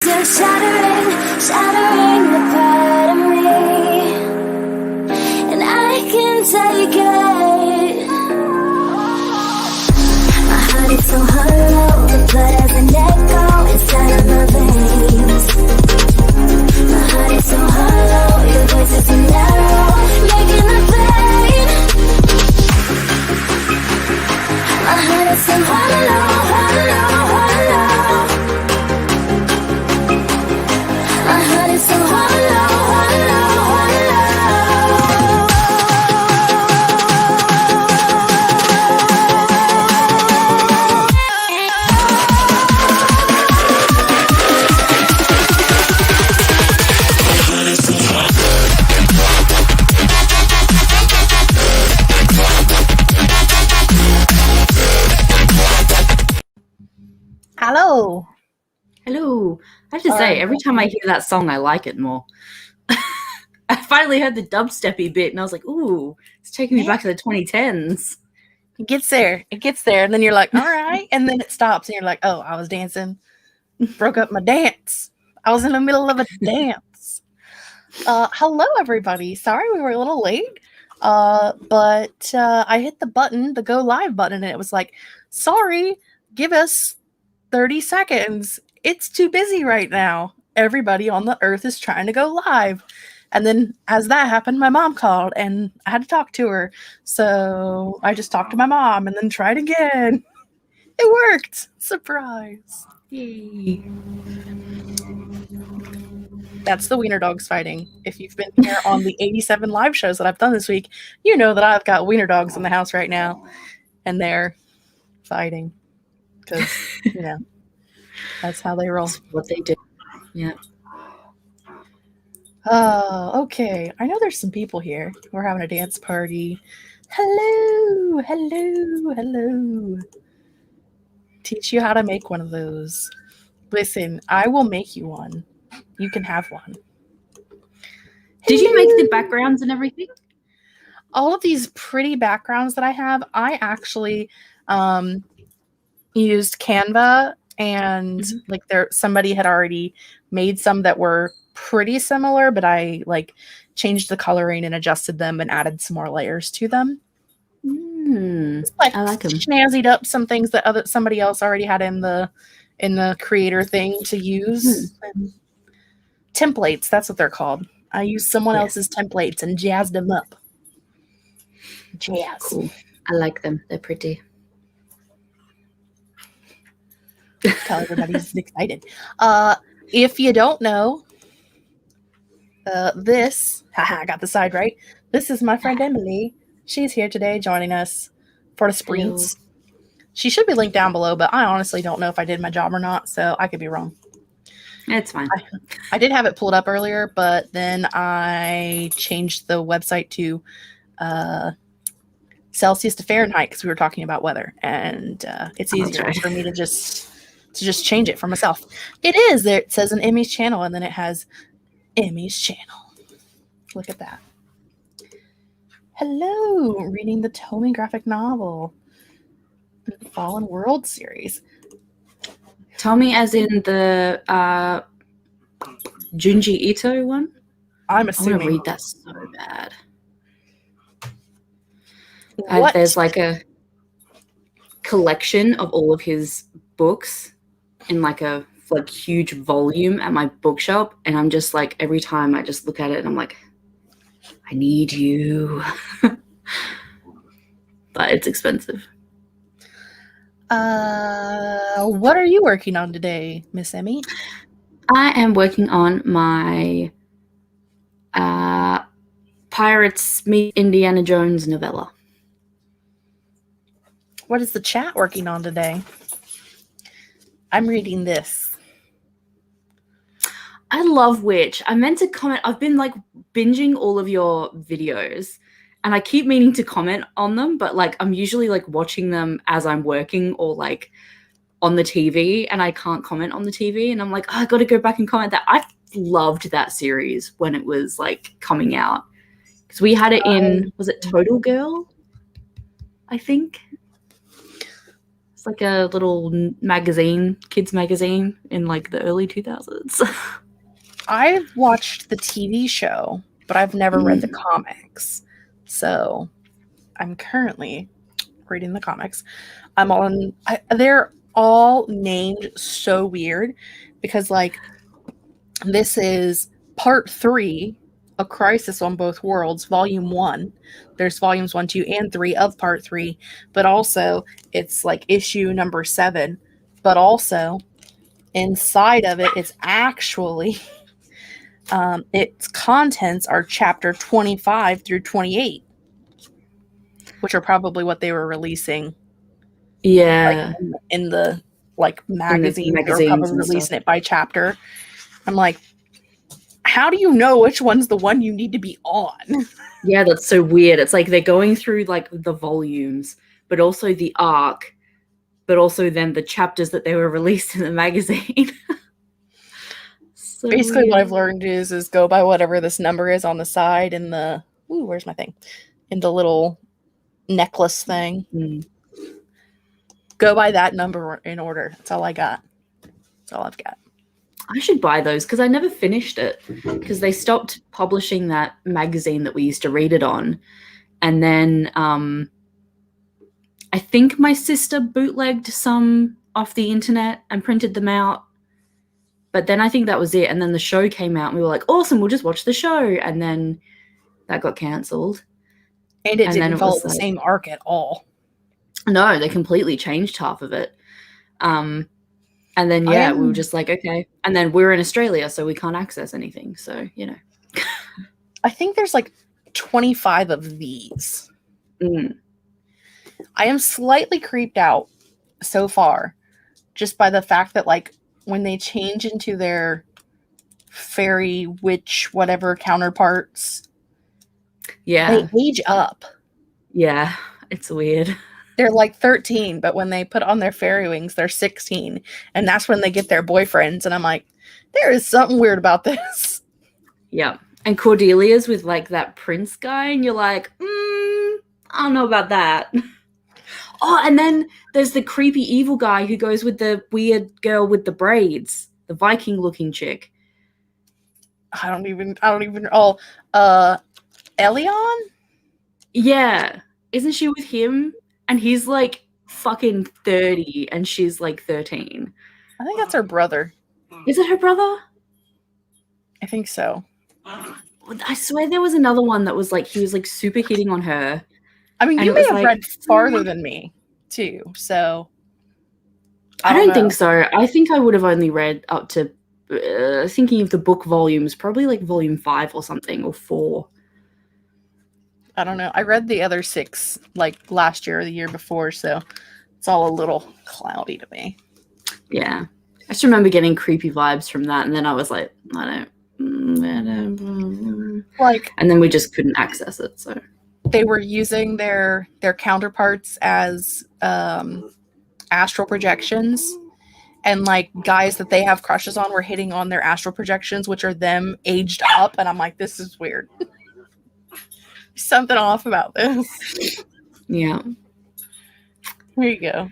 you're shattering the part of me, and I can take it. My heart is so hollow, the blood has an echo inside of my veins. My heart is so hollow, your voice is so narrow, making the pain. My heart is so hollow, hollow, hollow. My heart is so hollow, hollow, hollow. Hello. Hello. I have to say, every time I hear that song, I like it more. I finally heard the dubsteppy bit, and I was like, ooh, it's taking me back to the 2010s. It gets there. And then you're like, all right. And then it stops, and you're like, oh, I was dancing. Broke up my dance. I was in the middle of a dance. Hello, everybody. Sorry we were a little late. But I hit the button, the go live button, and it was like, sorry, give us 30 seconds. It's too busy right now. Everybody on the earth is trying to go live. And then as that happened, my mom called and I had to talk to her. So I just talked to my mom and then tried again. It worked. Surprise. Yay. That's the wiener dogs fighting. If you've been here on the 87 live shows that I've done this week, you know that I've got wiener dogs in the house right now. And they're fighting. Because, you know, that's how they roll. That's what they do. Yeah. Oh, okay. I know there's some people here. We're having a dance party. Hello, hello, hello. Teach you how to make one of those. Listen, I will make you one. You can have one. Did you make the backgrounds and everything? All of these pretty backgrounds that I have, I actually used Canva, and like somebody had already made some that were pretty similar, but I like changed the coloring and adjusted them and added some more layers to them. I like them. Snazzied up some things that somebody else already had in the creator thing to use. Templates, that's what they're called. I used someone else's templates and jazzed them up. Jazz. Cool. I like them. They're pretty. Tell everybody's excited. If you don't know, this, I got the side right. This is my friend Emily. She's here today joining us for the sprints. She should be linked down below, but I honestly don't know if I did my job or not, so I could be wrong. It's fine. I did have it pulled up earlier, but then I changed the website to Celsius to Fahrenheit because we were talking about weather, and it's easier for me to just change it for myself. It is there. It says an Emmy's channel, and then it has Emmy's channel. Look at that. Hello, reading the Tomy graphic novel, Fallen World series. Tomy, as in the Junji Ito one. I'm assuming. I want to read that so bad. There's like a collection of all of his books in like a huge volume at my bookshop, and I'm just like, every time I just look at it and I'm like, I need you. But it's expensive. What are you working on today, Miss Emmy? I am working on my Pirates meet Indiana Jones novella. What is the chat working on today? I'm reading this. I love Witch. I meant to comment. I've been like binging all of your videos and I keep meaning to comment on them, but like I'm usually like watching them as I'm working or like on the TV, and I can't comment on the TV, and I'm like, oh, I got to go back and comment that. I loved that series when it was like coming out, because we had it in, was it Total Girl? I think. It's like a little magazine, kids magazine in like the early 2000s. I've watched the TV show, but I've never read the comics. So I'm currently reading the comics. They're all named so weird because like this is part 3, A Crisis on Both Worlds, volume 1. There's volumes 1, 2, and 3 of part 3, but also it's like issue number 7, but also inside of it, it's actually its contents are chapter 25 through 28, which are probably what they were releasing. Yeah. Like, in the like magazine, or magazines probably and releasing stuff. it by chapter. I'm like, how do you know which one's the one you need to be on? Yeah, that's so weird. It's like they're going through like the volumes, but also the arc, but also then the chapters that they were released in the magazine. So Basically, weird. what I've learned is go by whatever this number is on the side in the where's my thing? In the little necklace thing. Go by that number in order. That's all I got. That's all I've got. I should buy those because I never finished it because they stopped publishing that magazine that we used to read it on. And then I think my sister bootlegged some off the internet and printed them out. But then I think that was it. And then the show came out and we were like, awesome, we'll just watch the show. And then that got cancelled. And it didn't follow the same arc at all. No, they completely changed half of it. And then, we were just like, okay. And then we're in Australia, so we can't access anything. So, you know. I think there's like 25 of these. I am slightly creeped out so far just by the fact that like when they change into their fairy witch whatever counterparts, they age up. Yeah, it's weird. They're like 13, but when they put on their fairy wings, they're 16. And that's when they get their boyfriends. And I'm like, there is something weird about this. Yeah. And Cordelia's with like that prince guy, and you're like, I don't know about that. Oh, and then there's the creepy evil guy who goes with the weird girl with the braids, the Viking looking chick. Elion? Yeah. Isn't she with him? And he's like fucking 30 and she's like 13. I think that's her brother. Is it her brother? I think so. I swear there was another one that was like, he was like super hitting on her. I mean, you may have read farther than me too, so. I don't think so. I think I would have only read up to, thinking of the book volumes, probably like volume 5 or something, or 4. I don't know. I read the other 6 like last year or the year before, so it's all a little cloudy to me. Yeah. I just remember getting creepy vibes from that, and then I was like, I don't like, and then we just couldn't access it. So they were using their counterparts as astral projections, and like guys that they have crushes on were hitting on their astral projections, which are them aged up, and I'm like, this is weird. Something off about this. Yeah. Here you go.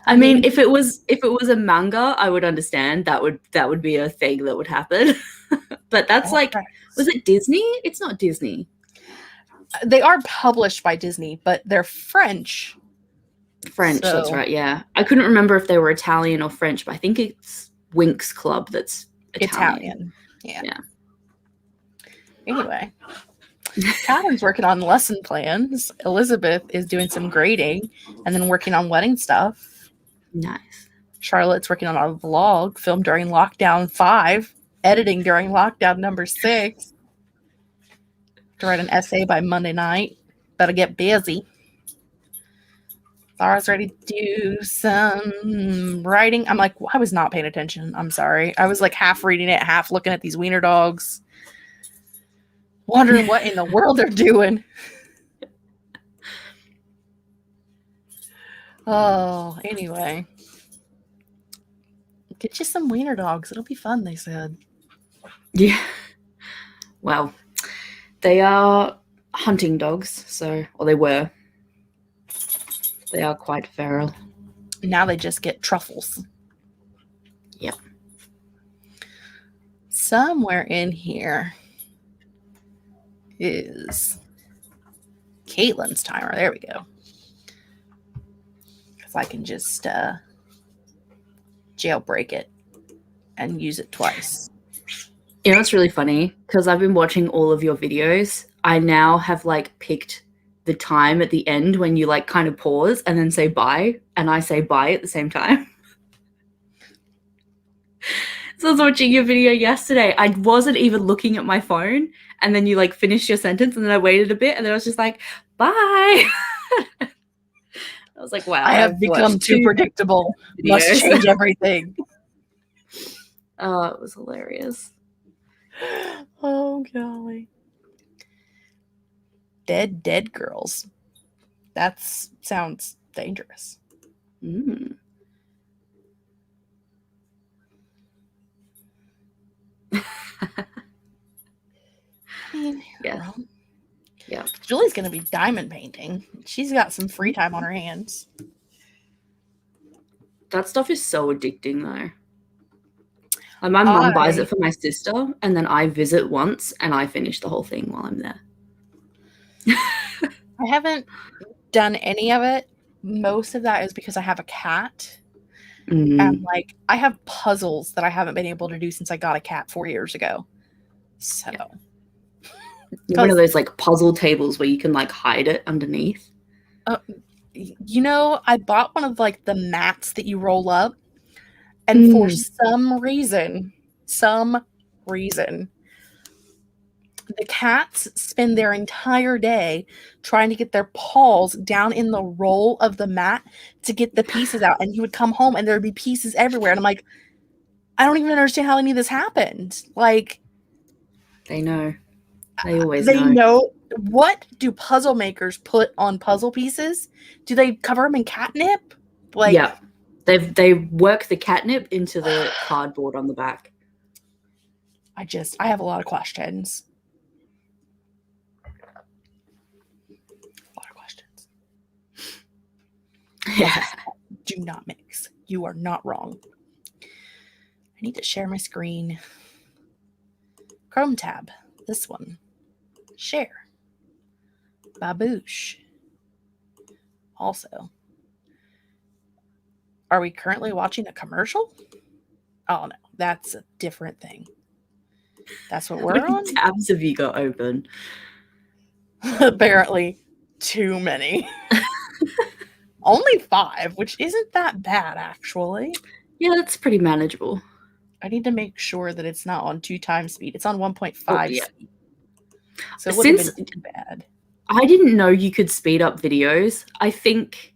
I mean, if it was a manga, I would understand. That would be a thing that would happen. But that's like, was it Disney? It's not Disney. They are published by Disney, but they're French. French, so, that's right, yeah. I couldn't remember if they were Italian or French, but I think it's Winx Club that's Italian. Yeah. Anyway, Adam's working on lesson plans. Elizabeth is doing some grading and then working on wedding stuff. Nice. Charlotte's working on a vlog filmed during lockdown 5, editing during lockdown number 6. To write an essay by Monday night. Better get busy. Laura's ready to do some writing. I'm like, I was not paying attention. I'm sorry. I was like half reading it, half looking at these wiener dogs. Wondering what in the world they're doing. Oh, anyway. Get you some wiener dogs. It'll be fun, they said. Yeah. Well, they are hunting dogs, or they were. They are quite feral. Now they just get truffles. Yep. Somewhere in here is Caitlin's timer. There we go. Because I can just jailbreak it and use it twice. You know what's really funny? Because I've been watching all of your videos, I now have like picked the time at the end when you like kind of pause and then say bye, and I say bye at the same time. So I was watching your video yesterday. I wasn't even looking at my phone, and then you like finished your sentence, and then I waited a bit, and then I was just like, bye. I was like, wow. I have become too predictable. Must change everything. Oh, it was hilarious. Oh, golly. Dead girls. That sounds dangerous. Mm. Yeah. Yeah. Julie's going to be diamond painting. She's got some free time on her hands. That stuff is so addicting, though. Like my mum buys it for my sister, and then I visit once, and I finish the whole thing while I'm there. I haven't done any of it. Most of that is because I have a cat. And like I have puzzles that I haven't been able to do since I got a cat 4 years ago. So one of those like puzzle tables where you can like hide it underneath. You know, I bought one of like the mats that you roll up, and for some reason, the cats spend their entire day trying to get their paws down in the roll of the mat to get the pieces out. And he would come home and there would be pieces everywhere. And I'm like, I don't even understand how any of this happened. Like, they know. They always know. What do puzzle makers put on puzzle pieces? Do they cover them in catnip? Like, yeah. They work the catnip into the cardboard on the back. I have a lot of questions. Yeah. Do not mix. You are not wrong. I need to share my screen. Chrome tab. This one. Share. Baboosh. Also. Are we currently watching a commercial? Oh no, that's a different thing. That's what we're on? Tabs have you got open? Apparently, too many. Only 5, which isn't that bad, actually. Yeah, that's pretty manageable. I need to make sure that it's not on 2 times speed. It's on 1.5 speed. So it wouldn't have been too bad. I didn't know you could speed up videos. I think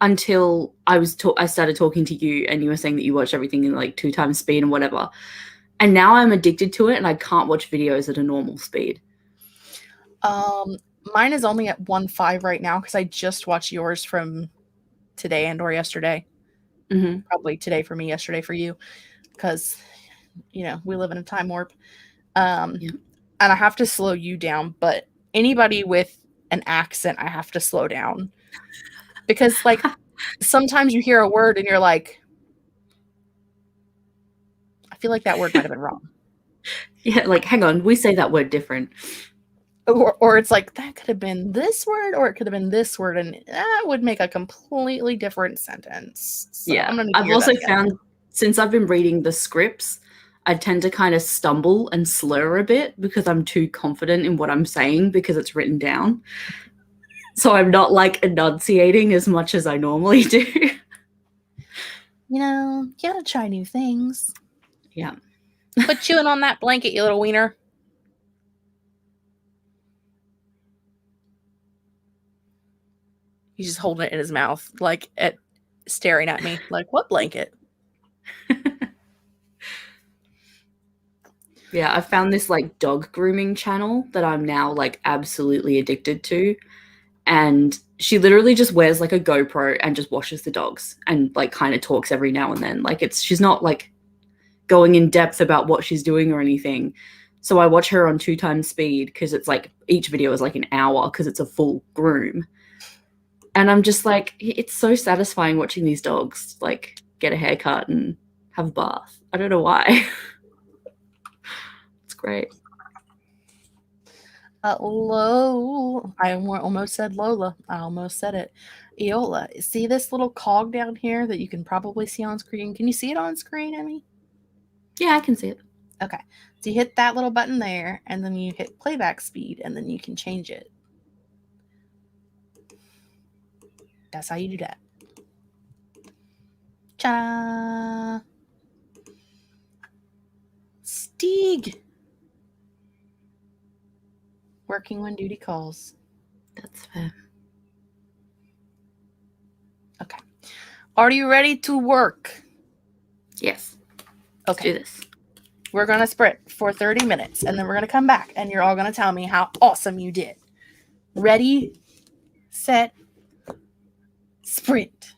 until I started talking to you and you were saying that you watch everything in like 2 times speed and whatever. And now I'm addicted to it and I can't watch videos at a normal speed. Mine is only at 1.5 right now because I just watched yours from today and or yesterday. Mm-hmm. Probably today for me, yesterday for you, because you know we live in a time warp. And I have to slow you down, but anybody with an accent, I have to slow down because like sometimes you hear a word and you're like, I feel like that word might have been wrong. Yeah, like hang on, we say that word different. Or it's like, that could have been this word, or it could have been this word, and that would make a completely different sentence. So yeah, I've also found, since I've been reading the scripts, I tend to kind of stumble and slur a bit because I'm too confident in what I'm saying because it's written down. So I'm not like enunciating as much as I normally do. You know, you gotta try new things. Yeah. Quit chewing on that blanket, you little wiener. He's just holding it in his mouth, like staring at me, like, what blanket? Yeah, I found this like dog grooming channel that I'm now like absolutely addicted to. And she literally just wears like a GoPro and just washes the dogs and like kind of talks every now and then. Like she's not like going in depth about what she's doing or anything. So I watch her on 2 times speed because it's like each video is like an hour because it's a full groom. And I'm just like, it's so satisfying watching these dogs like get a haircut and have a bath. I don't know why. It's great. Lola. I almost said Lola. I almost said it. Eola. See this little cog down here that you can probably see on screen? Can you see it on screen, Emmy? Yeah, I can see it. Okay. So you hit that little button there, and then you hit playback speed, and then you can change it. That's how you do that. Ta-da! Steeg! Working when duty calls. That's fair. Okay. Are you ready to work? Yes. Okay. Let's do this. We're going to sprint for 30 minutes, and then we're going to come back, and you're all going to tell me how awesome you did. Ready, set, sprint.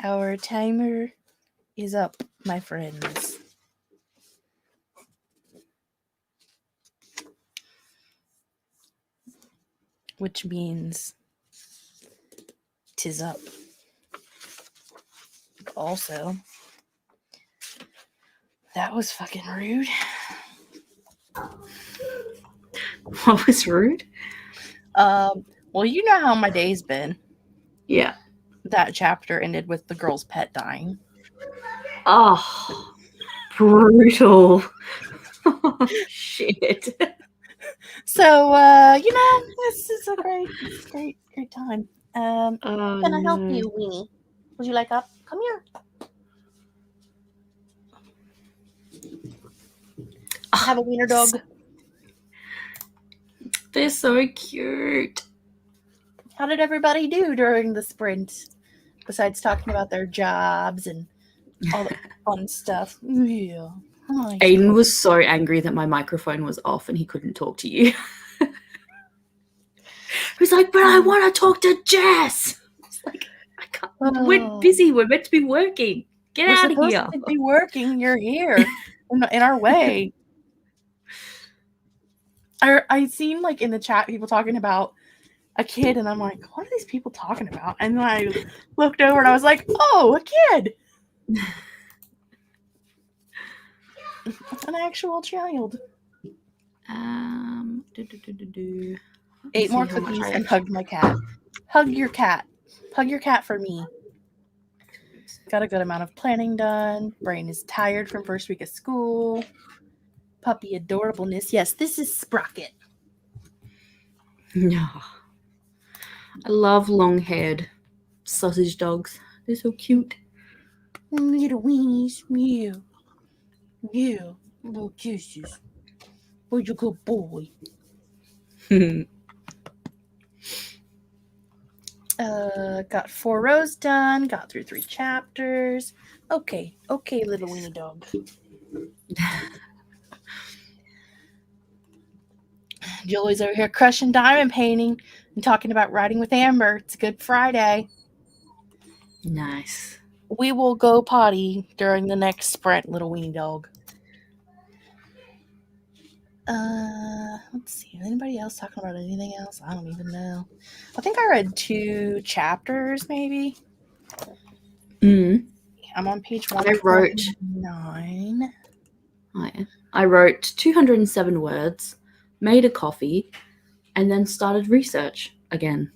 Our timer is up, my friends. Which means 'tis up. Also, that was fucking rude. What was rude? Well, you know how my day's been. Yeah. That chapter ended with the girl's pet dying. Oh, brutal. Shit. So, this is a great time. Oh, Can I help no. you, Weenie? Would you like up? Come here. I have a wiener dog. They're so cute. How did everybody do during the sprint? Besides talking about their jobs and all the fun stuff. Yeah. Hi. Aiden was so angry that my microphone was off and he couldn't talk to you. He was like, but I want to talk to Jess. It's like, I can't. We're busy. We're meant to be working. Get We're out of supposed here. to be working. You're here in our way. I seen like in the chat people talking about a kid, and I'm like, what are these people talking about? And then I looked over and I was like, oh, a kid. An actual child. 8 more cookies and hugged my cat. Hug your cat. Hug your cat for me. Got a good amount of planning done. Brain is tired from first week of school. Puppy adorableness. Yes, this is Sprocket. No. I love long-haired sausage dogs. They're so cute. Little weenies. Meow. Meow. Little kisses. Where's your good boy? Got 4 rows done. Got through 3 chapters. Okay, little weenie dog. Julie's over here crushing diamond painting and talking about writing with Amber. It's Good Friday. Nice. We will go potty during the next sprint, little weenie dog. Let's see. Is anybody else talking about anything else? I don't even know. I think I read 2 chapters, maybe. Mm. I'm on page 129. I wrote 207 words, made a coffee, and then started research again,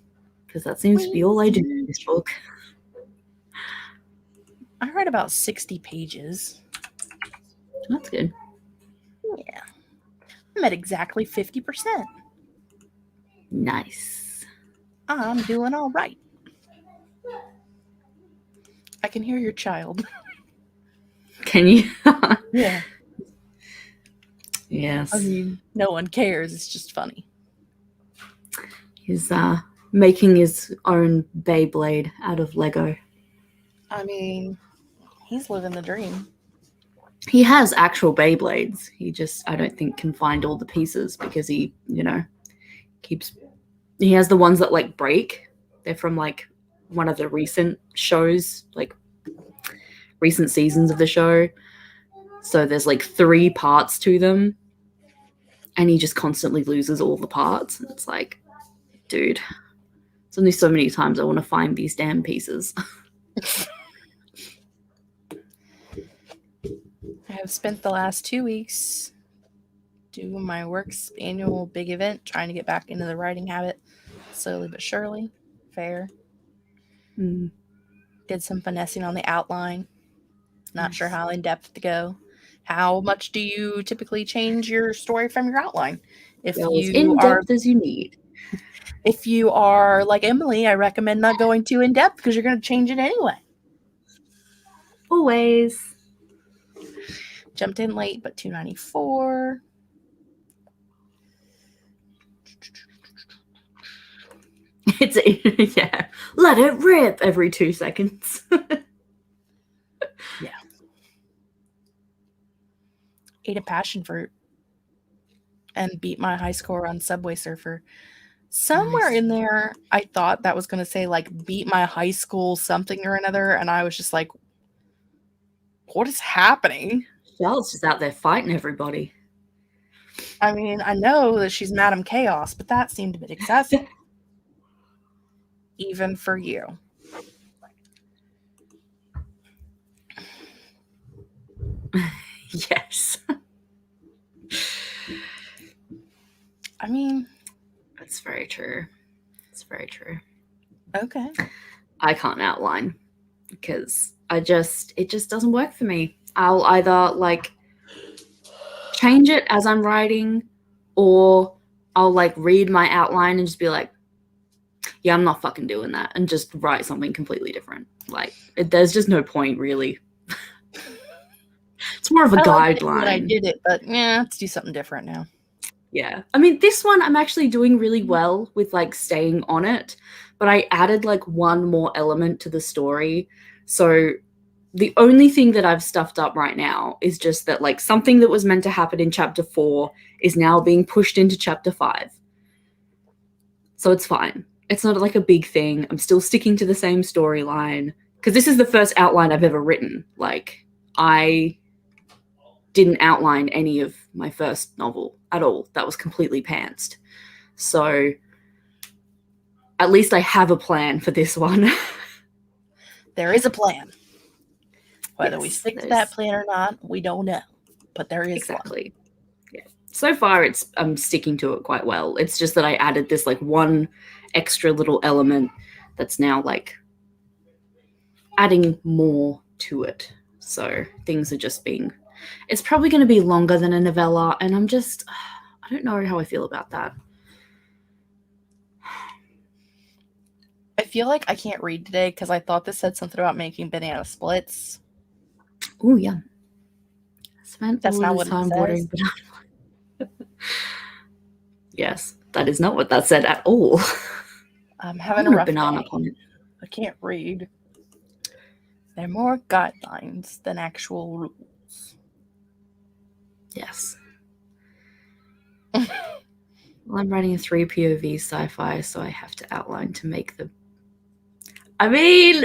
because that seems to be all I do in this book. I read about 60 pages. That's good. Yeah. I'm at exactly 50%. Nice. I'm doing all right. I can hear your child. Can you? Yeah. Yes. I mean, no one cares. It's just funny. He's making his own Beyblade out of Lego. I mean, he's living the dream. He has actual Beyblades. He just, I don't think, can find all the pieces because he, he has the ones that like break. They're from like one of the recent shows, like recent seasons of the show. So there's like 3 parts to them. And he just constantly loses all the parts. And it's like, dude, there's only so many times I want to find these damn pieces. I have spent the last 2 weeks doing my works annual big event, trying to get back into the writing habit slowly but surely. Fair. Mm. Did some finessing on the outline. Not sure how in depth to go. How much do you typically change your story from your outline? If Go as you in are depth as you need. If you are like Emily, I recommend not going too in depth because you're going to change it anyway. Always. Jumped in late, but 294. It's yeah. Let it rip every 2 seconds. Yeah. Ate a passion fruit and beat my high score on Subway Surfer. Somewhere Nice. in there, I thought that was going to say like beat my high school something or another. And I was just like, what is happening? Charlotte's just out there fighting everybody. I mean, I know that she's Madam Chaos, but that seemed a bit excessive. Even for you. Yes. I mean, That's very true. It's very true. okay. I can't outline because it just doesn't work for me. I'll either like change it as I'm writing, or I'll like read my outline and just be like, yeah, I'm not fucking doing that, and just write something completely different. Like there's just no point really. It's more of a guideline. I did it, but yeah, let's do something different now. Yeah. I mean, this one I'm actually doing really well with like staying on it, but I added like one more element to the story. So the only thing that I've stuffed up right now is just that like something that was meant to happen in chapter 4 is now being pushed into chapter 5. So it's fine. It's not like a big thing. I'm still sticking to the same storyline because this is the first outline I've ever written. Like I didn't outline any of my first novel at all. That was completely pantsed. So at least I have a plan for this one. There is a plan. Whether we Yes, stick to that plan or not, we don't know. But there is exactly. Yeah. So far I'm sticking to it quite well. It's just that I added this like one extra little element that's now like adding more to it. So things are just being, it's probably going to be longer than a novella, and I don't know how I feel about that. I feel like I can't read today because I thought this said something about making banana splits. Oh yeah. Spent That's all not this what it time says. watering banana. Yes, that is not what that said at all. I'm having a rough banana day. on it. I can't read. They're more guidelines than actual rules. Yes. Well, I'm writing a 3 POV sci-fi, so I have to outline to make the. I mean.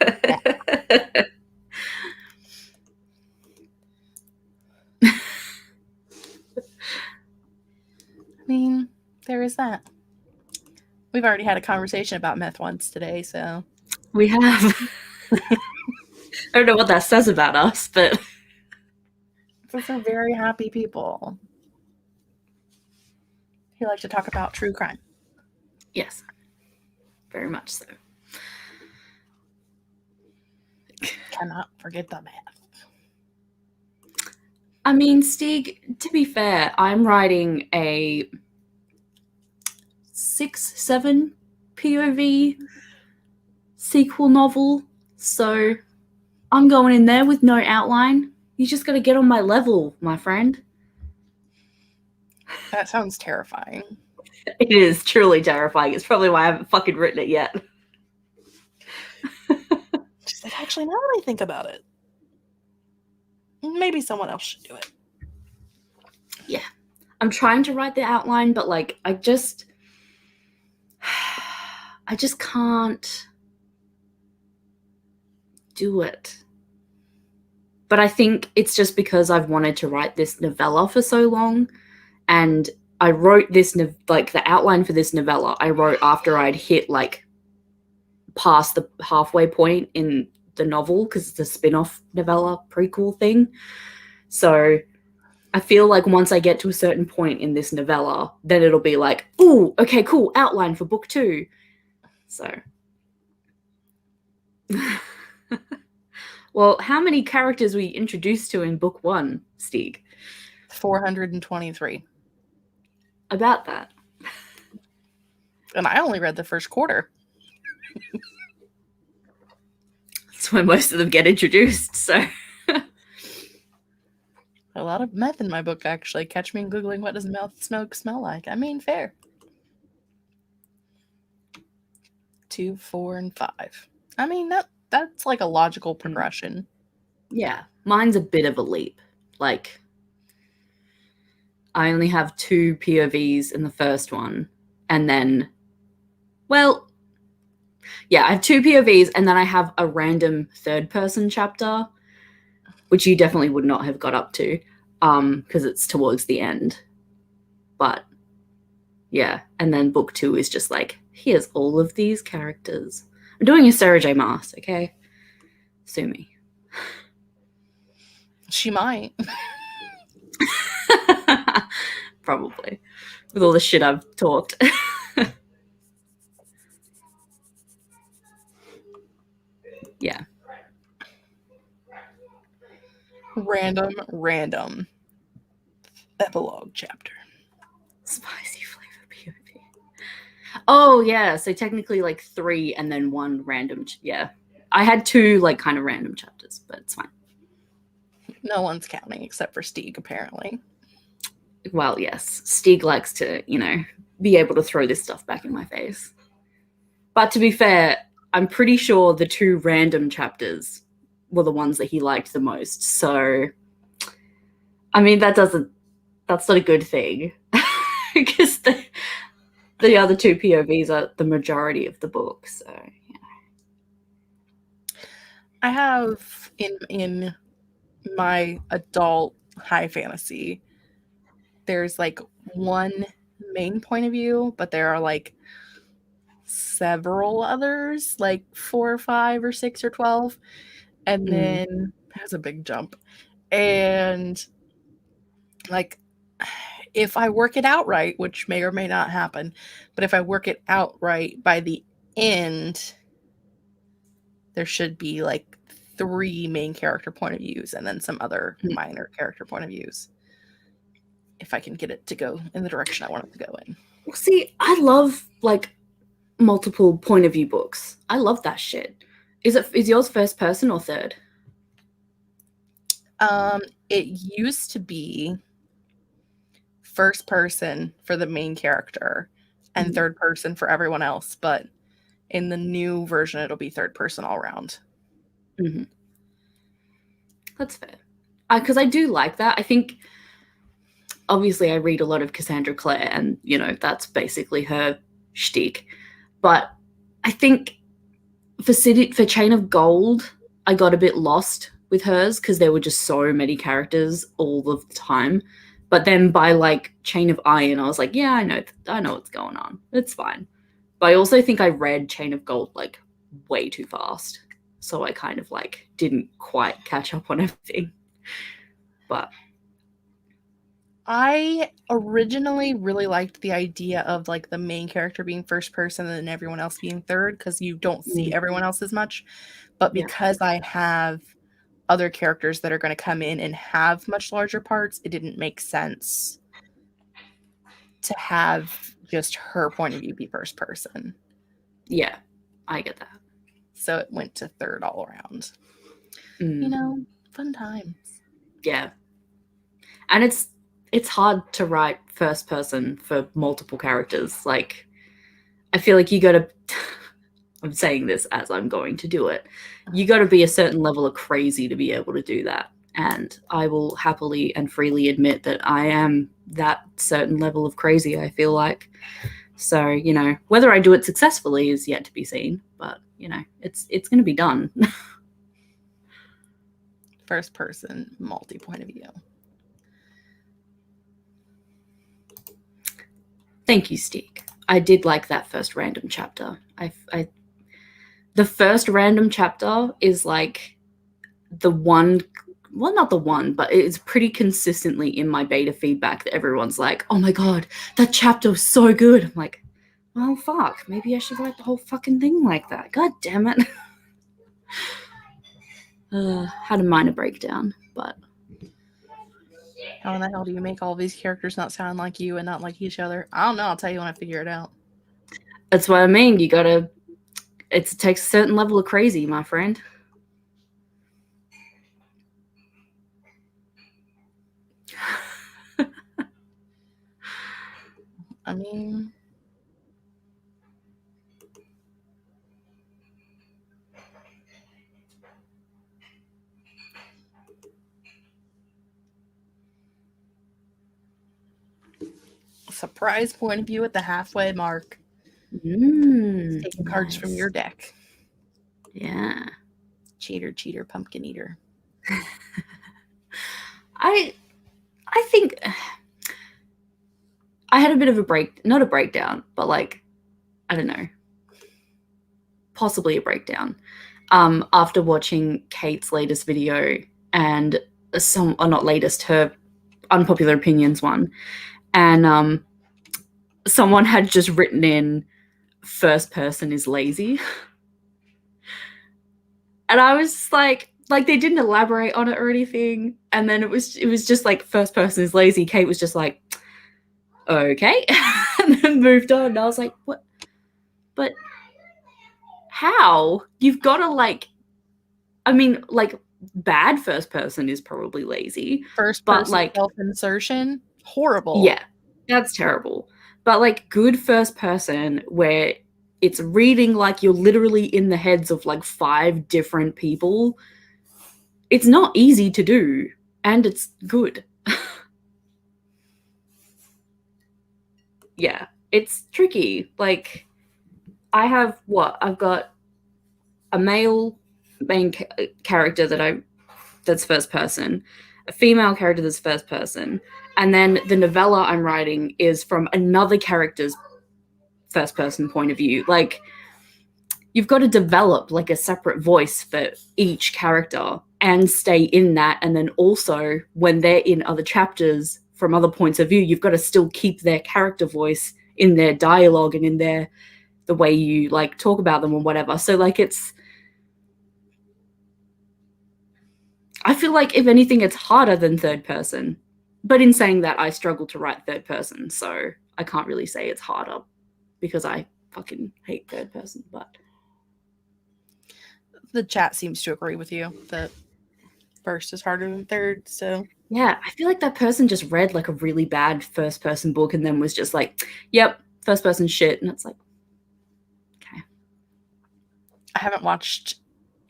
I mean, there is that. We've already had a conversation about meth once today, so. We have. I don't know what that says about us, but. Those are very happy people who like to talk about true crime. Yes. Very much so. Cannot forget the math. I mean, Stig, to be fair, I'm writing a 6-7 POV sequel novel, so I'm going in there with no outline. You just got to get on my level, my friend. That sounds terrifying. It is truly terrifying. It's probably why I haven't fucking written it yet. She's like, actually, now that I think about it, maybe someone else should do it. Yeah. I'm trying to write the outline, but like I just can't do it. But I think it's just because I've wanted to write this novella for so long, and I wrote this like the outline for this novella I wrote after I'd hit like past the halfway point in the novel because it's a spin-off novella prequel thing. So I feel like once I get to a certain point in this novella, then it'll be like, ooh, okay, cool, outline for book 2. So. Well, how many characters were you introduced to in book 1, Stig? 423. About that. And I only read the first quarter. That's when most of them get introduced, so. A lot of meth in my book, actually. Catch me Googling what does meth smoke smell like. I mean, fair. 2, 4, and 5. I mean, that's like a logical progression. Yeah, mine's a bit of a leap. Like, I only have 2 POVs in the first one, And then, well, yeah, I have 2 POVs, and then I have a random third-person chapter, which you definitely would not have got up to, because it's towards the end. But yeah, and then book 2 is just like, here's all of these characters. I'm doing a Sarah J. Maas, okay? Sue me. She might. Probably. With all the shit I've talked. Yeah. Random epilogue chapter. Spicy flavor POV. Oh, yeah. So technically like 3 and then 1 random. Yeah. I had 2 like kind of random chapters, but it's fine. No one's counting except for Stieg, apparently. Well, yes. Stieg likes to, be able to throw this stuff back in my face. But to be fair, I'm pretty sure the 2 random chapters were the ones that he liked the most. So, I mean, that's not a good thing. Because the other 2 POVs are the majority of the book. So, yeah. I have in my adult high fantasy, there's like one main point of view, but there are like several others, like 4 or 5 or 6 or 12. And then that's a big jump. And like, if I work it out right, which may or may not happen, but if I work it out right, by the end, there should be like 3 main character point of views and then some other minor character point of views. If I can get it to go in the direction I want it to go in. Well, see, I love like multiple point of view books. I love that shit. Is yours first person or third? It used to be first person for the main character and third person for everyone else, but in the new version it'll be third person all around. Mm-hmm. That's fair. Because I do like that. I think obviously I read a lot of Cassandra Clare, and that's basically her shtick. But I think for Chain of Gold, I got a bit lost with hers because there were just so many characters all of the time. But then by like Chain of Iron, I was like, yeah, I know what's going on. It's fine. But I also think I read Chain of Gold like way too fast. So I kind of like didn't quite catch up on everything. But I originally really liked the idea of like the main character being first person and then everyone else being third, because you don't see everyone else as much. But because I have other characters that are going to come in and have much larger parts, it didn't make sense to have just her point of view be first person. Yeah, I get that. So it went to third all around. Fun times. Yeah. And it's hard to write first person for multiple characters. Like, I feel like you got to I'm saying this as I'm going to do it. You got to be a certain level of crazy to be able to do that. And I will happily and freely admit that I am that certain level of crazy, I feel like. So, whether I do it successfully is yet to be seen, but, it's going to be done. First person, multi-point of view. Thank you, Steek. I did like that first random chapter. The first random chapter is like the one, well, not the one, but it's pretty consistently in my beta feedback that everyone's like, oh my God, that chapter was so good. I'm like, well, fuck, maybe I should write the whole fucking thing like that. God damn it. Had a minor breakdown, but. How in the hell do you make all these characters not sound like you and not like each other? I don't know. I'll tell you when I figure it out. That's what I mean. It takes a certain level of crazy, my friend. I mean, surprise point of view at the halfway mark. Taking cards from your deck. Yeah. Cheater, pumpkin eater. I think I had a bit of not a breakdown, but like, I don't know, possibly a breakdown after watching Kate's latest video and not latest, her unpopular opinions one. And someone had just written in first person is lazy. And I was like they didn't elaborate on it or anything. And then it was just like first person is lazy. Kate was just like, okay. And then moved on. And I was like, what? But how? You've got to like, I mean, like bad first person is probably lazy. First but person like self-insertion, horrible. Yeah, that's terrible. But like good first person where it's reading like you're literally in the heads of like 5 different people. It's not easy to do, and it's good. Yeah, it's tricky. Like, I've got a male main character that's first person, a female character that's first person, and then the novella I'm writing is from another character's first person point of view. Like, you've got to develop like a separate voice for each character and stay in that. And then also when they're in other chapters from other points of view, you've got to still keep their character voice in their dialogue and in the way you like talk about them or whatever. So like I feel like if anything, it's harder than third person. But in saying that, I struggle to write third person, so I can't really say it's harder because I fucking hate third person. But the chat seems to agree with you that first is harder than third. So yeah, I feel like that person just read like a really bad first person book and then was just like, yep, first person shit. And it's like, okay. I haven't watched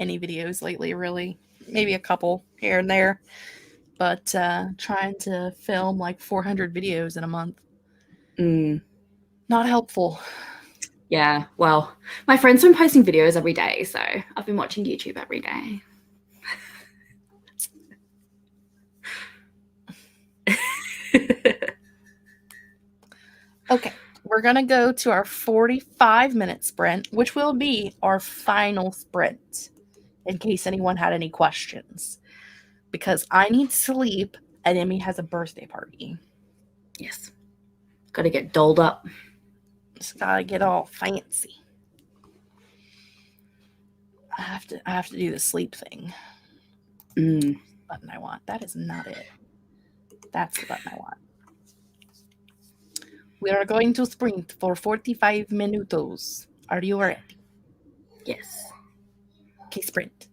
any videos lately, really. Maybe a couple here and there. But trying to film like 400 videos in a month. Not helpful. Yeah, well, my friend's been posting videos every day, so I've been watching YouTube every day. Okay, we're going to go to our 45-minute sprint, which will be our final sprint, in case anyone had any questions. Because I need sleep, and Emmy has a birthday party. Yes. Got to get dolled up. Just got to get all fancy. I have to do the sleep thing. Button I want. That is not it. That's the button I want. We are going to sprint for 45 minutos. Are you ready? Yes. Okay, sprint.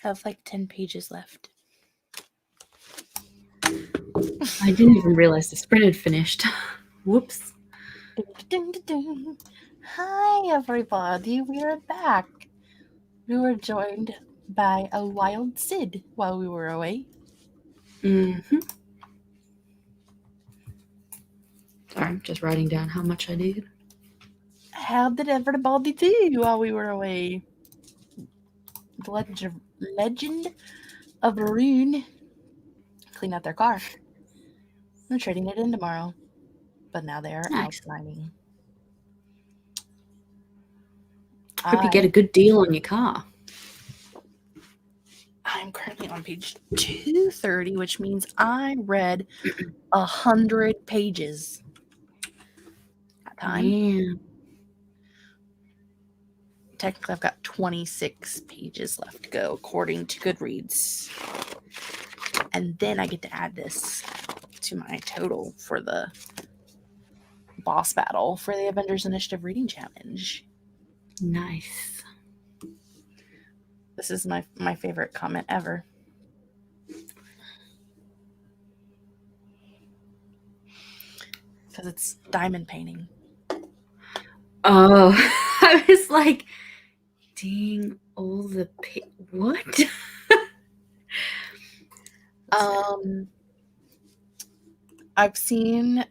have like 10 pages left. I didn't even realize the sprint had finished. Whoops. Dun, dun, dun, dun. Hi, everybody. We are back. We were joined by a wild Sid while we were away. Mm-hmm. Sorry, I'm just writing down how much I did. How did everybody do while we were away? The Legend of Rune cleaned out their car. I'm trading it in tomorrow. But now they are Nice. outlining. Hope you get a good deal on your car. I'm currently on page 230, which means I read 100 pages at time. Yeah. Technically, I've got 26 pages left to go, according to Goodreads. And then I get to add this to my total for the boss battle for the Avengers Initiative Reading Challenge. Nice. This is my favorite comment ever. Because it's diamond painting. Oh, I was like, dang, all the what? I've seen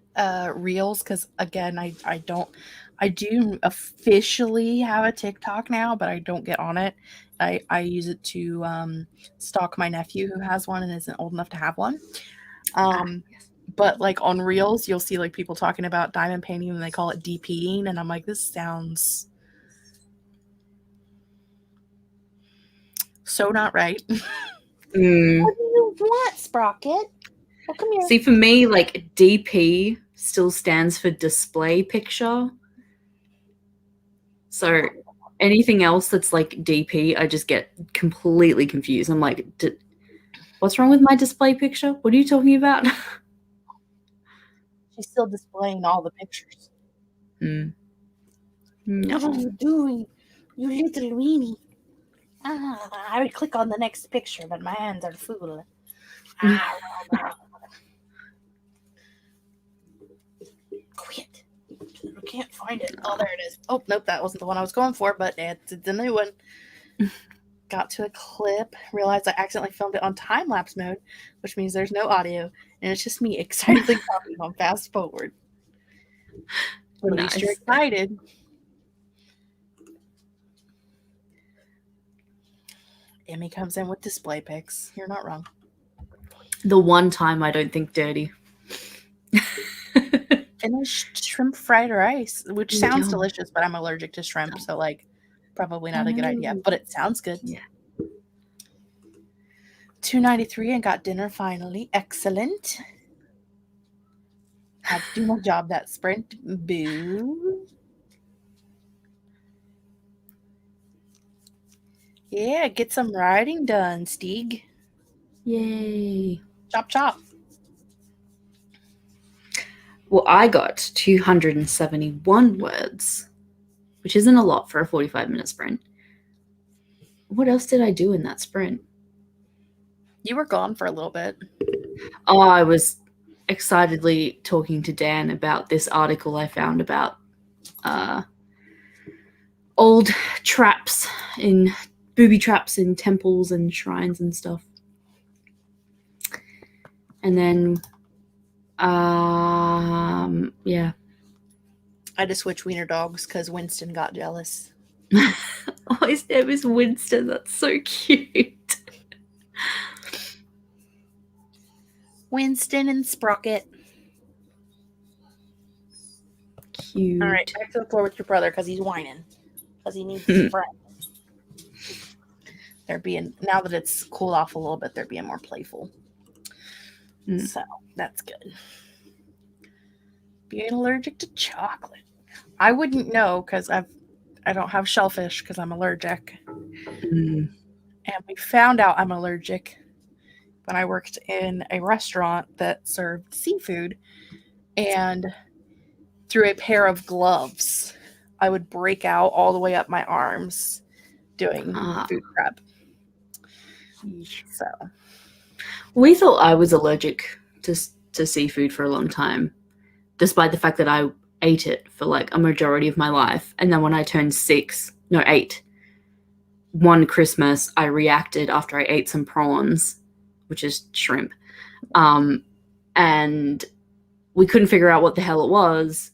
reels because again I do officially have a TikTok now, but I don't get on it. I use it to stalk my nephew who has one and isn't old enough to have one. Yes. But like on reels, you'll see like people talking about diamond painting and they call it DPing, and I'm like, this sounds so not right. What do you want, Sprocket? Well, come here. See, for me, like DP still stands for display picture. So anything else that's like DP, I just get completely confused. I'm like, what's wrong with my display picture? What are you talking about? She's still displaying all the pictures. No. What are you doing, you little weenie? I would click on the next picture, but my hands are full. Quit. I can't find it. Oh, there it is. Oh, nope, that wasn't the one I was going for, but it's the new one. Got to a clip, realized I accidentally filmed it on time-lapse mode, which means there's no audio, and it's just me excitedly talking on fast forward. At least you're excited. Emmy comes in with display pics. You're not wrong. The one time I don't think dirty. Finished shrimp fried rice, which sounds Yum. delicious, but I'm allergic to shrimp, so like probably not a good idea, but it sounds good. Yeah. 293 and got dinner finally. Excellent. Had to do my job that sprint. Boo. Yeah, get some writing done, Stieg. Yay. Chop, chop. Well, I got 271 words, which isn't a lot for a 45-minute sprint. What else did I do in that sprint? You were gone for a little bit. Oh, I was excitedly talking to Dan about this article I found about old traps booby traps in temples and shrines and stuff. And then yeah. I had to switch wiener dogs because Winston got jealous. Oh, his name is Winston. That's so cute. Winston and Sprocket. Cute. All right, back to the floor with your brother because he's whining. Because he needs his friend. They're being, now that it's cooled off a little bit, they're being more playful. So that's good. Being allergic to chocolate. I wouldn't know because I don't have shellfish because I'm allergic. And we found out I'm allergic when I worked in a restaurant that served seafood. And through a pair of gloves, I would break out all the way up my arms doing food prep. So We thought I was allergic to seafood for a long time, despite the fact that I ate it for like a majority of my life. And then when I turned 8, one Christmas, I reacted after I ate some prawns, which is shrimp. And we couldn't figure out what the hell it was.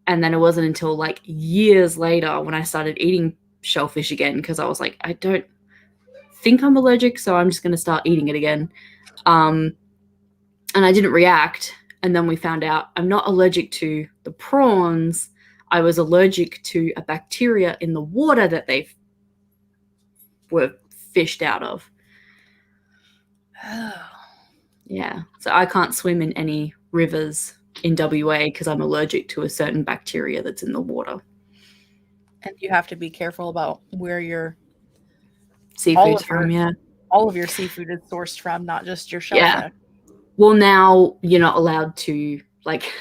And then it wasn't until like years later when I started eating shellfish again, because I was like, I don't think I'm allergic, so I'm just going to start eating it again. And I didn't react. And then we found out I'm not allergic to the prawns. I was allergic to a bacteria in the water that they were fished out of. oh. Yeah. So I can't swim in any rivers in WA because I'm allergic to a certain bacteria that's in the water. And you have to be careful about where your Seafood's from, yeah. all of your seafood is sourced from, not just your shellfish. Yeah. Well, now you're not allowed to, like,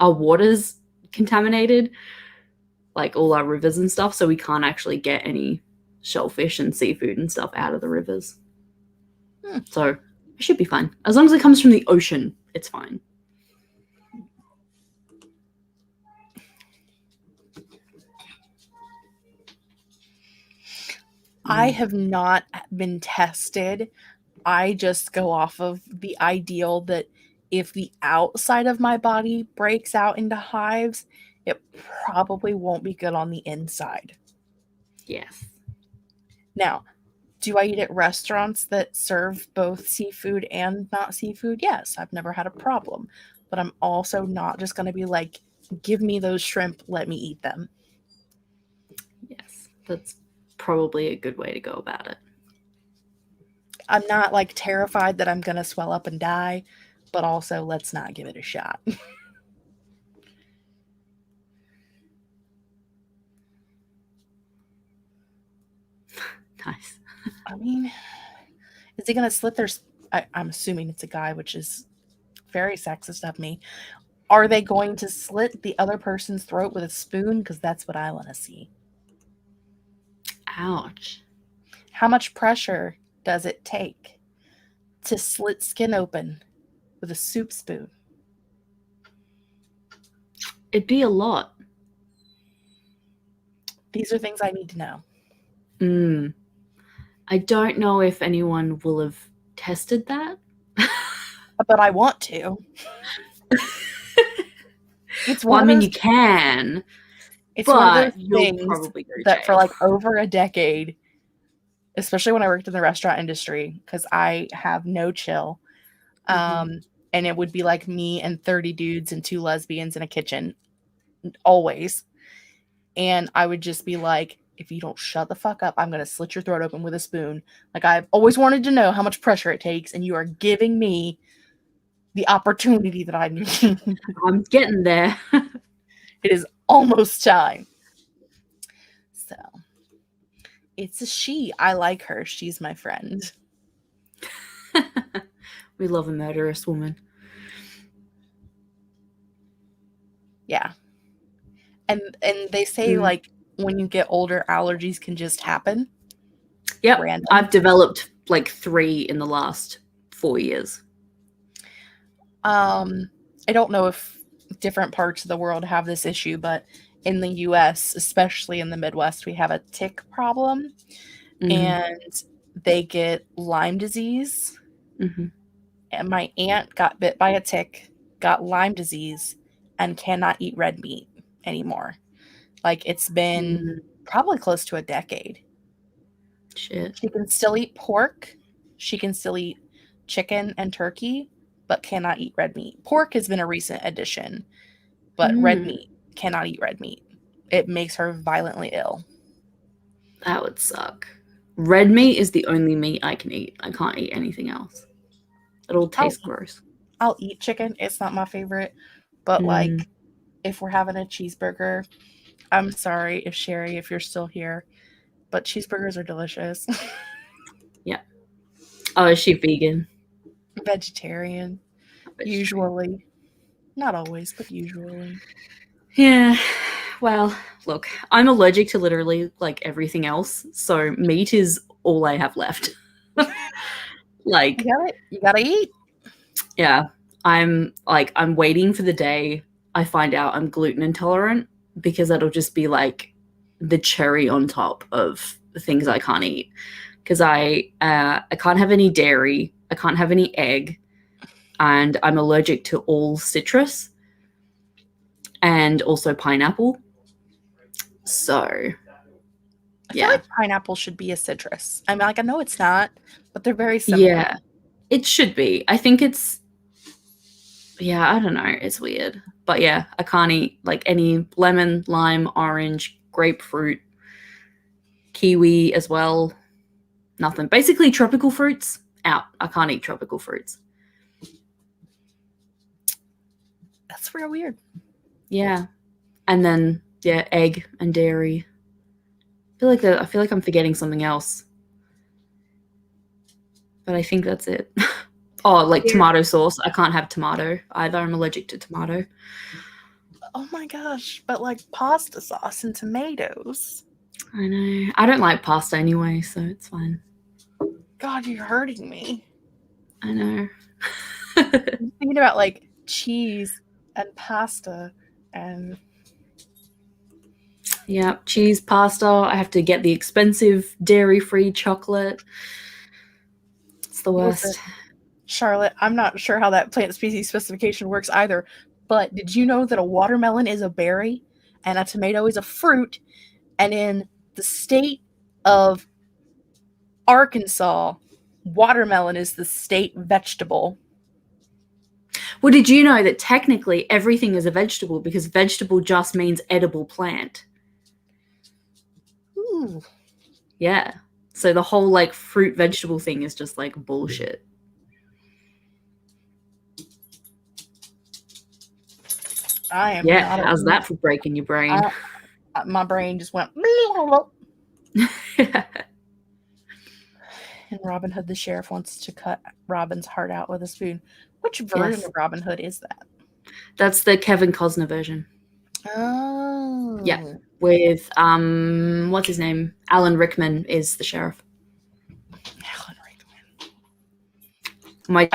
our water's contaminated, like all our rivers and stuff, so we can't actually get any shellfish and seafood and stuff out of the rivers. So it should be fine. As long as it comes from the ocean, it's fine. I have not been tested. I just go off of the ideal that if the outside of my body breaks out into hives, it probably won't be good on the inside. Yes. Now, do I eat at restaurants that serve both seafood and not seafood? Yes, I've never had a problem. But I'm also not just going to be like, give me those shrimp, let me eat them. Yes, that's probably a good way to go about it. I'm not like terrified that I'm going to swell up and die, but also let's not give it a shot. Nice. I mean, is he going to slit their... I'm assuming it's a guy, which is very sexist of me. Are they going to slit the other person's throat with a spoon? Because that's what I want to see. Ouch. How much pressure does it take to slit skin open with a soup spoon? It'd be a lot. These are things I need to know. I don't know if anyone will have tested that. But I want to. It's Well, one I mean, of you those, can, it's but one of those you'll things probably go to that for jail. like over a decade, especially when I worked in the restaurant industry, because I have no chill. And it would be like me and 30 dudes and 2 lesbians in a kitchen, always. And I would just be like, if you don't shut the fuck up, I'm going to slit your throat open with a spoon. Like, I've always wanted to know how much pressure it takes, and you are giving me the opportunity that I need. I'm getting there. It is almost time. So, it's a she. I like her. She's my friend. We love a murderous woman. Yeah. And they say, like, when you get older, allergies can just happen. Yep. Random. I've developed like 3 in the last 4 years. I don't know if different parts of the world have this issue, but in the US, especially in the Midwest, we have a tick problem. And they get Lyme disease. And my aunt got bit by a tick, got Lyme disease, and cannot eat red meat anymore. Like, it's been probably close to a decade. Shit. She can still eat pork. She can still eat chicken and turkey, but cannot eat red meat. Pork has been a recent addition, but red meat, cannot eat red meat. It makes her violently ill. That would suck. Red meat is the only meat I can eat. I can't eat anything else. It'll taste gross. I'll eat chicken. It's not my favorite. But, like, if we're having a cheeseburger, I'm sorry if Sherry, if you're still here, but cheeseburgers are delicious. Yeah. Oh, is she vegan? Vegetarian. Usually. Not always, but usually. Yeah. Well, look, I'm allergic to literally like everything else. So meat is all I have left. Like, You gotta eat. yeah, I'm waiting for the day I find out I'm gluten intolerant, because that'll just be like the cherry on top of the things I can't eat. Because I can't have any dairy, I can't have any egg, and I'm allergic to all citrus and also pineapple. So, I feel like pineapple should be a citrus. I mean, like, I know it's not, but they're very similar. Yeah, it should be. I think it's, yeah, I don't know. It's weird. But yeah, I can't eat like any lemon, lime, orange, grapefruit, kiwi as well. Nothing. Basically, tropical fruits, out. I can't eat tropical fruits. That's real weird. Yeah. And then, yeah, egg and dairy. I feel like I'm forgetting something else. But I think that's it. Oh, like tomato sauce. I can't have tomato either. I'm allergic to tomato. Oh my gosh, but like pasta sauce and tomatoes. I know. I don't like pasta anyway, so it's fine. God, you're hurting me. I know. I'm thinking about like cheese and pasta and... Yeah, cheese, pasta. I have to get the expensive dairy-free chocolate. It's the worst. Listen, Charlotte, I'm not sure how that plant species specification works either, but did you know that a watermelon is a berry and a tomato is a fruit? And in the state of Arkansas, watermelon is the state vegetable. Well, did you know that technically everything is a vegetable, because vegetable just means edible plant? Ooh. Yeah. So the whole like fruit vegetable thing is just like bullshit. I am. Yeah. How's that for breaking your brain? My brain just went. And Robin Hood the sheriff wants to cut Robin's heart out with a spoon. Which version of Robin Hood is that? That's the Kevin Costner version. Oh. Yeah. With what's his name? Alan Rickman is the sheriff. Alan Rickman. My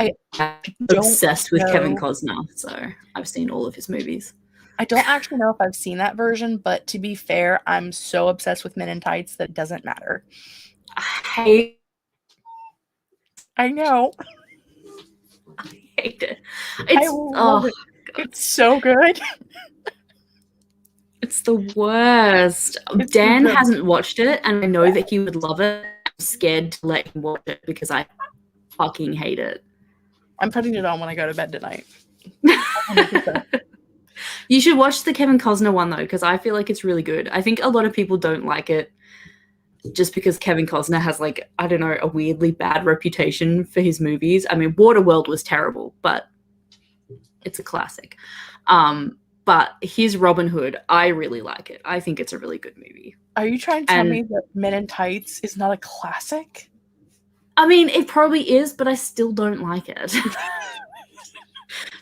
obsessed with know. Kevin Costner, so I've seen all of his movies. I don't actually know if I've seen that version, but to be fair, I'm so obsessed with Men in Tights that it doesn't matter. I know. I hate it. I love it. It's so good. It's the worst. Dan hasn't watched it, and I know that he would love it. I'm scared to let him watch it because I fucking hate it. I'm putting it on when I go to bed tonight. You should watch the Kevin Costner one, though, because I feel like it's really good. I think a lot of people don't like it just because Kevin Costner has, like, I don't know, a weirdly bad reputation for his movies. I mean, Waterworld was terrible, but it's a classic. But his Robin Hood, I really like it. I think it's a really good movie. Are you trying to tell me that Men in Tights is not a classic? I mean, it probably is, but I still don't like it.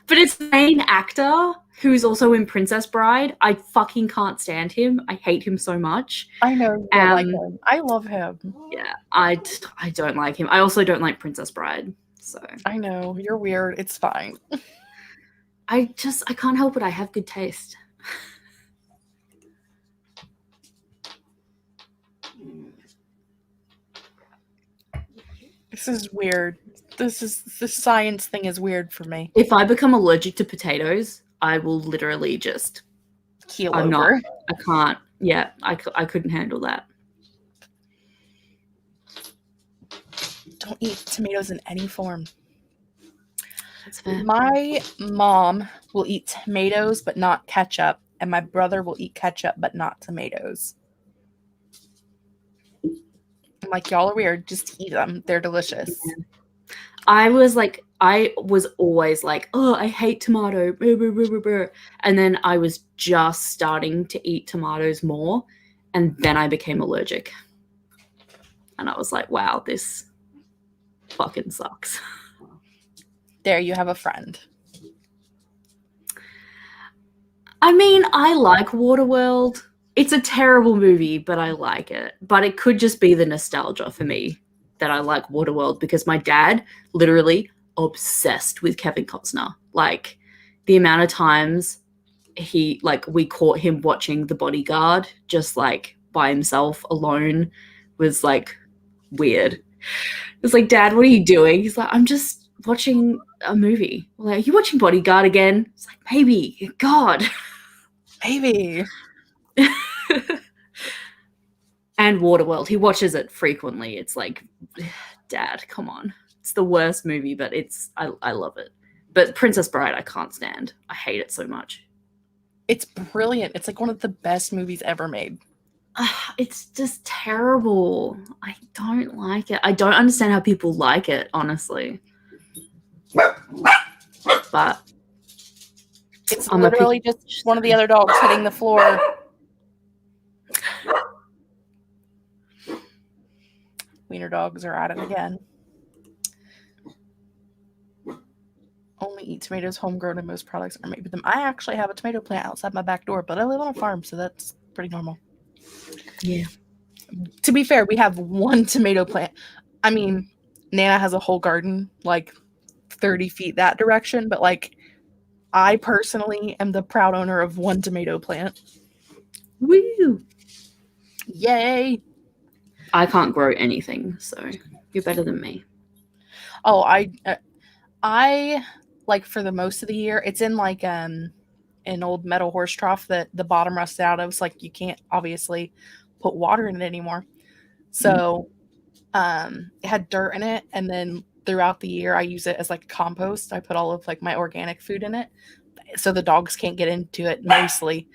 But it's the main actor who's also in Princess Bride. I fucking can't stand him. I hate him so much. I know you don't like him. I love him. Yeah, I don't like him. I also don't like Princess Bride. So I know. You're weird. It's fine. I can't help it. I have good taste. This is weird. This science thing is weird for me. If I become allergic to potatoes, I will literally just keel over. I can't. Yeah, I couldn't handle that. Don't eat tomatoes in any form. That's fair. My mom will eat tomatoes but not ketchup, and my brother will eat ketchup but not tomatoes. I'm like, y'all are weird. Just eat them. They're delicious. Yeah. I was always like, oh, I hate tomato. And then I was just starting to eat tomatoes more, and then I became allergic. And I was like, wow, this fucking sucks. There you have a friend. I mean, I like Waterworld. It's a terrible movie, but I like it. But it could just be the nostalgia for me that I like Waterworld because my dad literally obsessed with Kevin Costner. Like the amount of times we caught him watching The Bodyguard just like by himself alone was like weird. It's like, Dad, what are you doing? He's like, I'm just watching a movie. We're like, are you watching Bodyguard again? It's like, maybe. God. Maybe. And Waterworld. He watches it frequently. It's like, Dad, come on. It's the worst movie, but I love it. But Princess Bride, I can't stand. I hate it so much. It's brilliant. It's like one of the best movies ever made. It's just terrible. I don't like it. I don't understand how people like it, honestly. But it's literally just one of the other dogs hitting the floor. Wiener dogs are at it again. Only eat tomatoes homegrown, and most products are made with them. I actually have a tomato plant outside my back door, but I live on a farm, so that's pretty normal. Yeah. To be fair, we have one tomato plant. I mean, Nana has a whole garden, like 30 feet that direction, but like I personally am the proud owner of one tomato plant. Woo! Yay! I can't grow anything, so you're better than me. Oh, I like for the most of the year, it's in like an old metal horse trough that the bottom rusted out of. So like you can't obviously put water in it anymore. So it had dirt in it, and then throughout the year I use it as like compost. I put all of like my organic food in it so the dogs can't get into it mostly.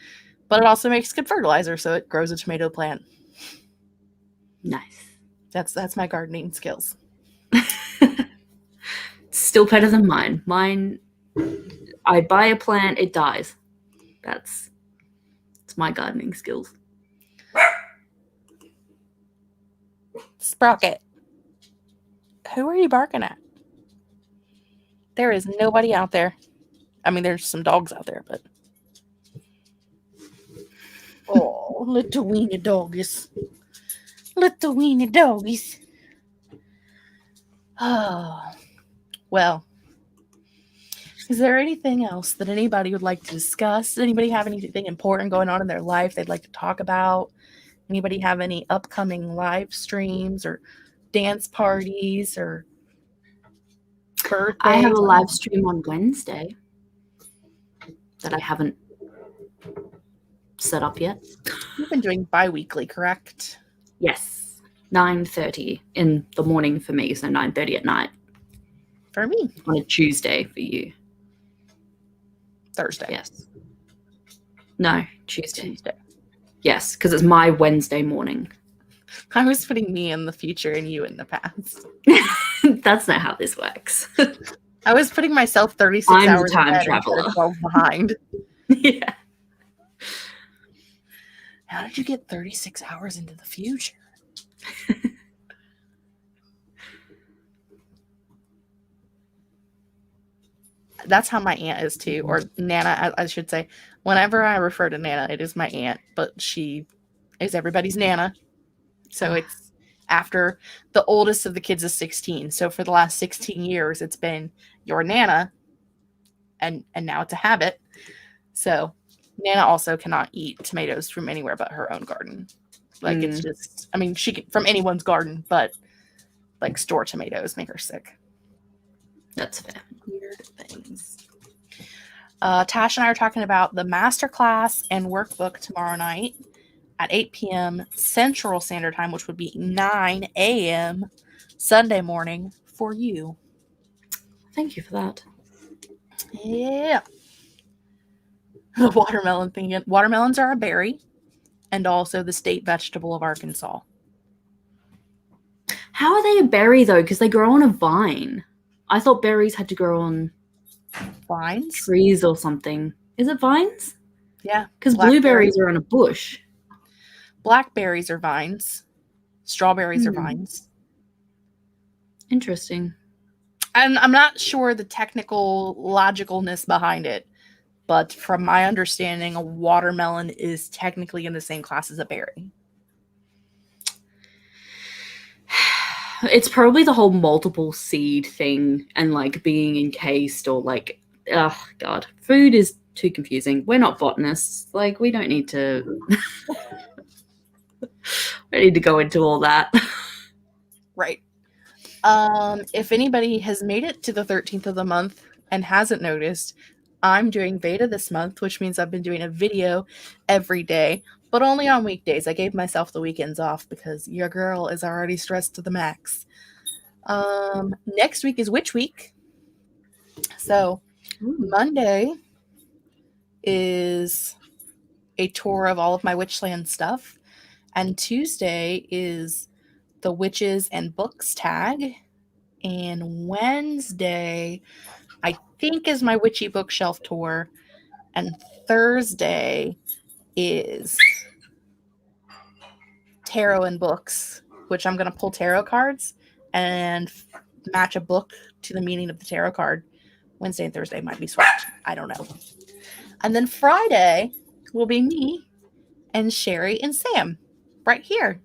But it also makes good fertilizer, so it grows a tomato plant. Nice. That's my gardening skills. Still better than mine. Mine, I buy a plant, it dies. It's my gardening skills. Sprocket, who are you barking at? There is nobody out there. I mean, there's some dogs out there, but oh, little weeny doggies. Little weeny doggies. Oh, well. Is there anything else that anybody would like to discuss? Does anybody have anything important going on in their life they'd like to talk about? Anybody have any upcoming live streams or dance parties or birthdays? I have a live stream on Wednesday that I haven't set up yet. You've been doing bi-weekly, correct? Yes. 9:30 in the morning for me, so 9:30 at night. For me. On a Tuesday for you. Thursday. Yes. No, Tuesday. Yes, because it's my Wednesday morning. I was putting me in the future and you in the past. That's not how this works. I was putting myself 36 I'm hours the time ahead traveler. instead of 12 behind. Yeah. How did you get 36 hours into the future? That's how my aunt is too, or Nana, I should say. Whenever I refer to Nana, it is my aunt, but she is everybody's Nana. So it's after the oldest of the kids is 16. So for the last 16 years, it's been your Nana, and now it's a habit. So Nana also cannot eat tomatoes from anywhere but her own garden. Like it's just, I mean, she can from anyone's garden, but like store tomatoes make her sick. That's fair. Weird things. Tash and I are talking about the masterclass and workbook tomorrow night at 8 p.m. Central Standard Time, which would be 9 a.m. Sunday morning for you. Thank you for that. Yeah. The watermelon thing again. Watermelons are a berry and also the state vegetable of Arkansas. How are they a berry, though? Because they grow on a vine. I thought berries had to grow on Vines? trees or something. Is it vines? Yeah. Because blueberries are on a bush. Blackberries are vines. Strawberries are vines. Interesting. And I'm not sure the technical logicalness behind it, but from my understanding, a watermelon is technically in the same class as a berry. It's probably the whole multiple seed thing and like being encased or like, oh God, food is too confusing. We're not botanists. Like we don't need to, we need to go into all that. Right. If anybody has made it to the 13th of the month and hasn't noticed, I'm doing VEDA this month, which means I've been doing a video every day, but only on weekdays. I gave myself the weekends off because your girl is already stressed to the max. Next week is Witch Week. So Monday is a tour of all of my Witchland stuff, and Tuesday is the Witches and Books tag, and Wednesday I think is my Witchy Bookshelf tour, and Thursday is tarot and books, which I'm going to pull tarot cards and match a book to the meaning of the tarot card. Wednesday and Thursday might be swapped. I don't know. And then Friday will be me and Sherry and Sam right here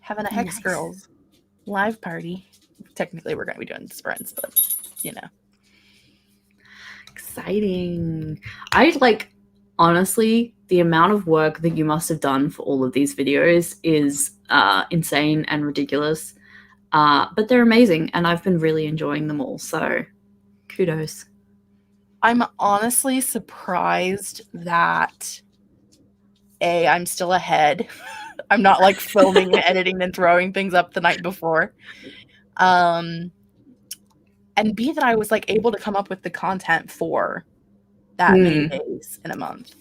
having a Hex Nice. Girls live party. Technically, we're going to be doing sprints, but you know. Exciting. I like, honestly, the amount of work that you must have done for all of these videos is insane and ridiculous. But they're amazing and I've been really enjoying them all. So kudos. I'm honestly surprised that I'm still ahead. I'm not like filming and editing and throwing things up the night before. And B, that I was like able to come up with the content for that many days in a month.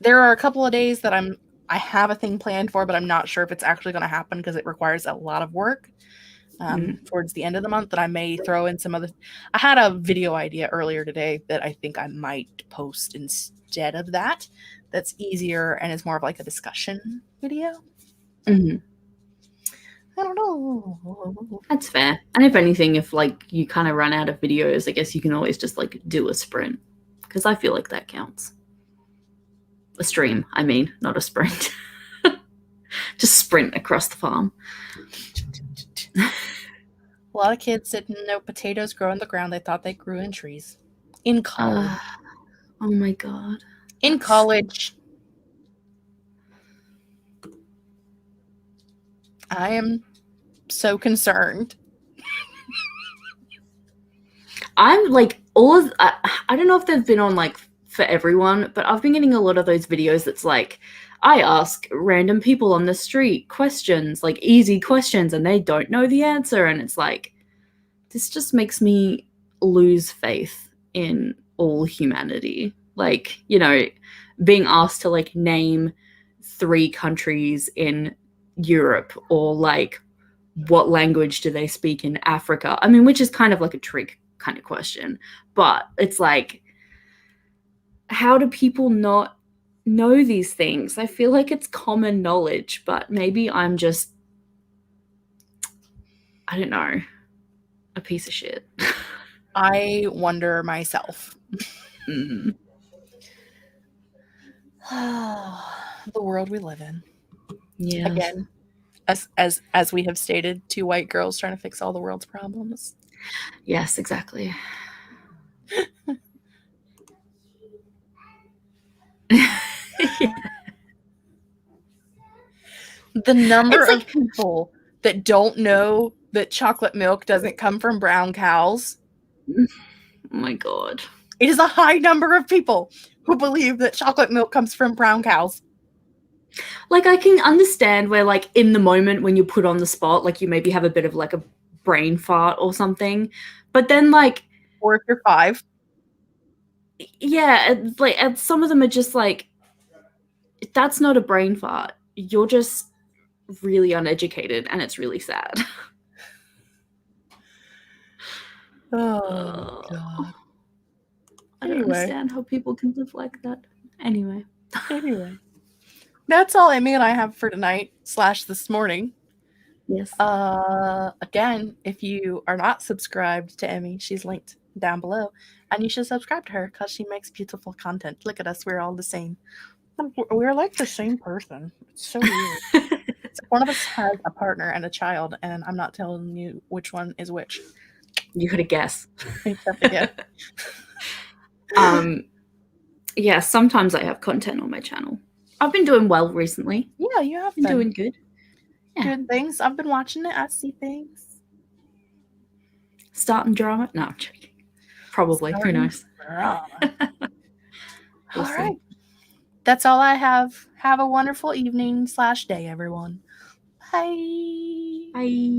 There are a couple of days that I have a thing planned for, but I'm not sure if it's actually going to happen because it requires a lot of work. Towards the end of the month, that I may throw in some other. I had a video idea earlier today that I think I might post instead of that. That's easier and is more of like a discussion video. I don't know. That's fair. And if anything, if like you kind of run out of videos, I guess you can always just like do a sprint, because I feel like that counts. A stream, I mean, not a sprint. Just sprint across the farm. A lot of kids didn't know potatoes grow in the ground. They thought they grew in trees. In college. Oh my God. In college. I am so concerned. I'm like I don't know if they've been on like for everyone, but I've been getting a lot of those videos that's like, I ask random people on the street questions, like easy questions, and they don't know the answer. And it's like, this just makes me lose faith in all humanity. Like, you know, being asked to like name 3 countries in Europe, or like what language do they speak in Africa? I mean, which is kind of like a trick kind of question, but it's like, how do people not know these things? I feel like it's common knowledge, but maybe I'm just, I don't know, a piece of shit. I wonder myself. Mm-hmm. The world we live in. Yeah. Again, as we have stated, 2 white girls trying to fix all the world's problems. Yes, exactly. Yeah. The number It's of people that don't know that chocolate milk doesn't come from brown cows. Oh my God. It is a high number of people who believe that chocolate milk comes from brown cows. Like, I can understand where, like, in the moment when you're put on the spot, like, you maybe have a bit of, like, a brain fart or something. But then, like... Or if you're 5. Yeah, and some of them are just, like, that's not a brain fart. You're just really uneducated, and it's really sad. Oh, God. I don't understand how people can live like that. Anyway. That's all Emmy and I have for tonight / this morning. Yes. Again, if you are not subscribed to Emmy, she's linked down below, and you should subscribe to her because she makes beautiful content. Look at us, we're all the same. We're like the same person. It's so weird. It's One of us has a partner and a child, and I'm not telling you which one is which. You gotta guess. You just have to guess. Yeah, sometimes I have content on my channel. I've been doing well recently. Yeah, you have Been been doing good. Yeah. good things. I've been watching it. I see things. Starting drama? No, I'm joking. Probably. Who knows? Drama. We'll All see. right. That's all I have. Have a wonderful evening / day, everyone. Bye. Bye.